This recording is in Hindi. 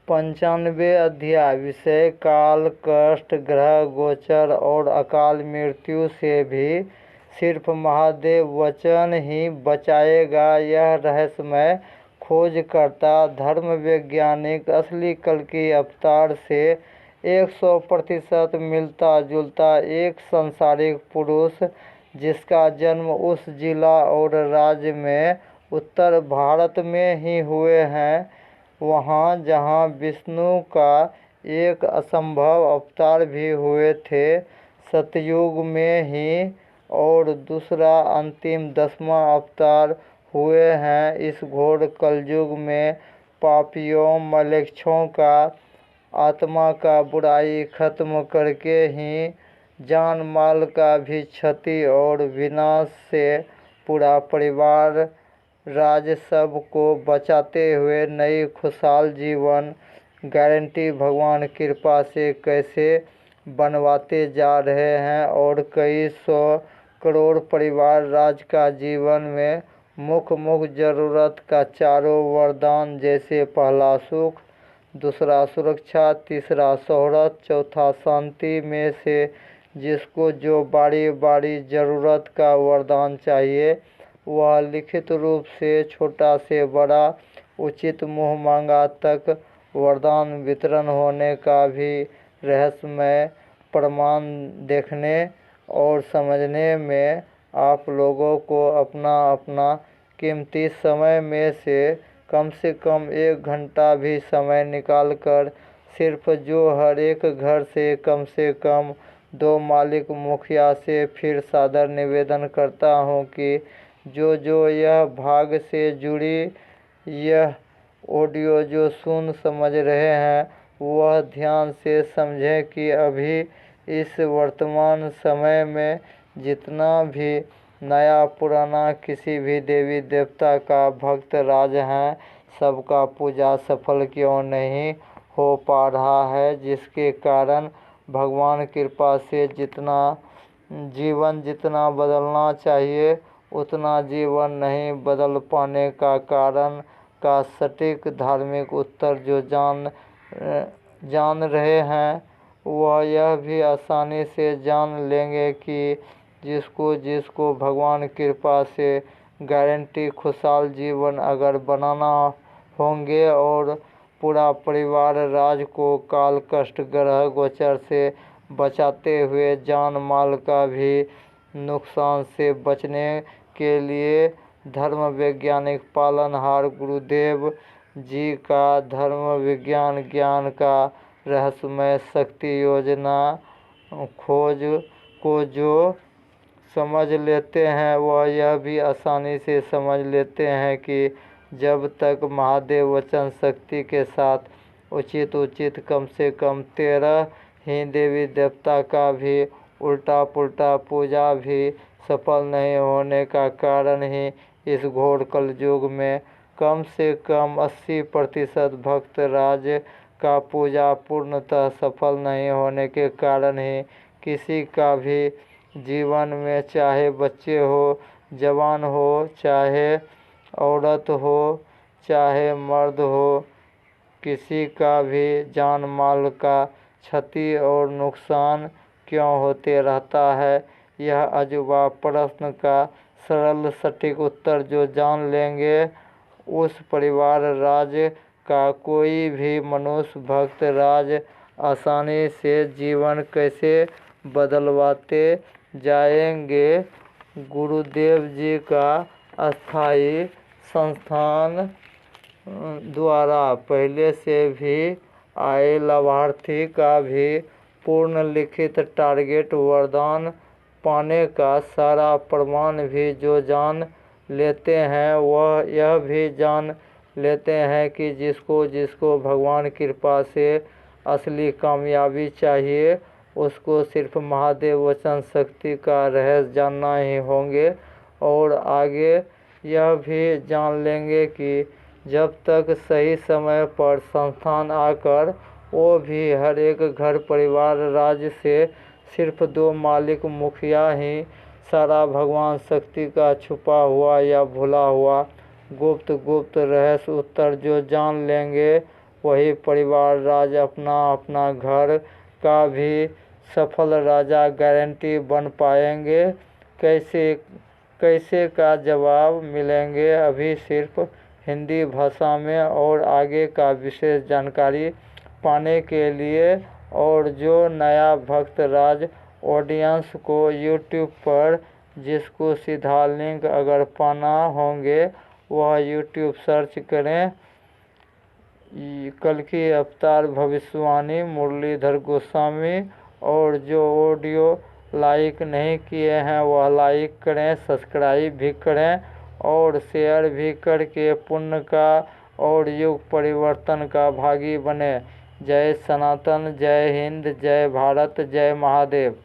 95 अध्याय विषय काल, कष्ट, ग्रह गोचर और अकाल मृत्यु से भी सिर्फ महादेव वचन ही बचाएगा। यह रहस्यमय खोजकर्ता धर्म वैज्ञानिक असली कल्कि अवतार से 100% मिलता जुलता एक सांसारिक पुरुष, जिसका जन्म उस जिला और राज्य में उत्तर भारत में ही हुए हैं, वहाँ जहाँ विष्णु का एक असंभव अवतार भी हुए थे सतयुग में ही, और दूसरा अंतिम 10वां अवतार हुए हैं इस घोर कलयुग में। पापियों मलेच्छों का आत्मा का बुराई खत्म करके ही जान माल का भी क्षति और विनाश से पूरा परिवार राज सब को बचाते हुए नई खुशहाल जीवन गारंटी भगवान कृपा से कैसे बनवाते जा रहे हैं, और कई सौ करोड़ परिवार राज का जीवन में मुख्य जरूरत का चारों वरदान, जैसे पहला सुख, दूसरा सुरक्षा, तीसरा शोहरत, चौथा शांति में से जिसको जो बारी बारी जरूरत का वरदान चाहिए, वह लिखित रूप से छोटा से बड़ा उचित मुँह मांगा तक वरदान वितरण होने का भी रहस्यमय प्रमाण देखने और समझने में आप लोगों को अपना अपना कीमती समय में से कम 1 घंटा भी समय निकालकर सिर्फ जो हर एक घर से कम 2 मालिक मुखिया से फिर सादर निवेदन करता हूँ कि जो यह भाग से जुड़ी यह ऑडियो जो सुन समझ रहे हैं, वह ध्यान से समझें कि अभी इस वर्तमान समय में जितना भी नया पुराना किसी भी देवी देवता का भक्त राज हैं, सबका पूजा सफल क्यों नहीं हो पा रहा है, जिसके कारण भगवान कृपा से जितना बदलना चाहिए उतना जीवन नहीं बदल पाने का कारण का सटीक धार्मिक उत्तर जो जान रहे हैं, वह यह भी आसानी से जान लेंगे कि जिसको भगवान कृपा से गारंटी खुशहाल जीवन अगर बनाना होंगे और पूरा परिवार राज को काल कष्ट ग्रह गोचर से बचाते हुए जान माल का भी नुकसान से बचने के लिए धर्म वैज्ञानिक पालनहार गुरुदेव जी का धर्म विज्ञान ज्ञान का रहस्यमय शक्ति योजना खोज को जो समझ लेते हैं, वह यह भी आसानी से समझ लेते हैं कि जब तक महादेव वचन शक्ति के साथ उचित कम से कम 13 ही देवी देवता का भी उल्टा पुल्टा पूजा भी सफल नहीं होने का कारण ही इस घोर कलयुग में कम से कम 80% भक्त राज का पूजा पूर्णतः सफल नहीं होने के कारण ही किसी का भी जीवन में, चाहे बच्चे हो, जवान हो, चाहे औरत हो, चाहे मर्द हो, किसी का भी जान माल का क्षति और नुकसान क्यों होते रहता है। यह अजूबा प्रश्न का सरल सटीक उत्तर जो जान लेंगे, उस परिवार राज का कोई भी मनुष्य भक्त राज आसानी से जीवन कैसे बदलवाते जाएंगे। गुरुदेव जी का अस्थाई संस्थान द्वारा पहले से भी आए लाभार्थी का भी पूर्ण लिखित टारगेट वरदान पाने का सारा प्रमाण भी जो जान लेते हैं, वह यह भी जान लेते हैं कि जिसको भगवान कृपा से असली कामयाबी चाहिए, उसको सिर्फ महादेव वचन शक्ति का रहस्य जानना ही होंगे, और आगे यह भी जान लेंगे कि जब तक सही समय पर संस्थान आकर वो भी हर एक घर परिवार राज्य से सिर्फ 2 मालिक मुखिया ही सारा भगवान शक्ति का छुपा हुआ या भुला हुआ गुप्त रहस्य उत्तर जो जान लेंगे, वही परिवार राज अपना अपना घर का भी सफल राजा गारंटी बन पाएंगे। कैसे का जवाब मिलेंगे अभी सिर्फ हिंदी भाषा में। और आगे का विशेष जानकारी पाने के लिए और जो नया भक्त राज ऑडियंस को यूट्यूब पर जिसको सीधा लिंक अगर पाना होंगे वह यूट्यूब सर्च करें कल्कि अवतार भविष्यवाणी मुरलीधर गोस्वामी। और जो ऑडियो लाइक नहीं किए हैं वह लाइक करें, सब्सक्राइब भी करें और शेयर भी करके पुण्य का और युग परिवर्तन का भागी बने। जय सनातन, जय हिंद, जय भारत, जय महादेव।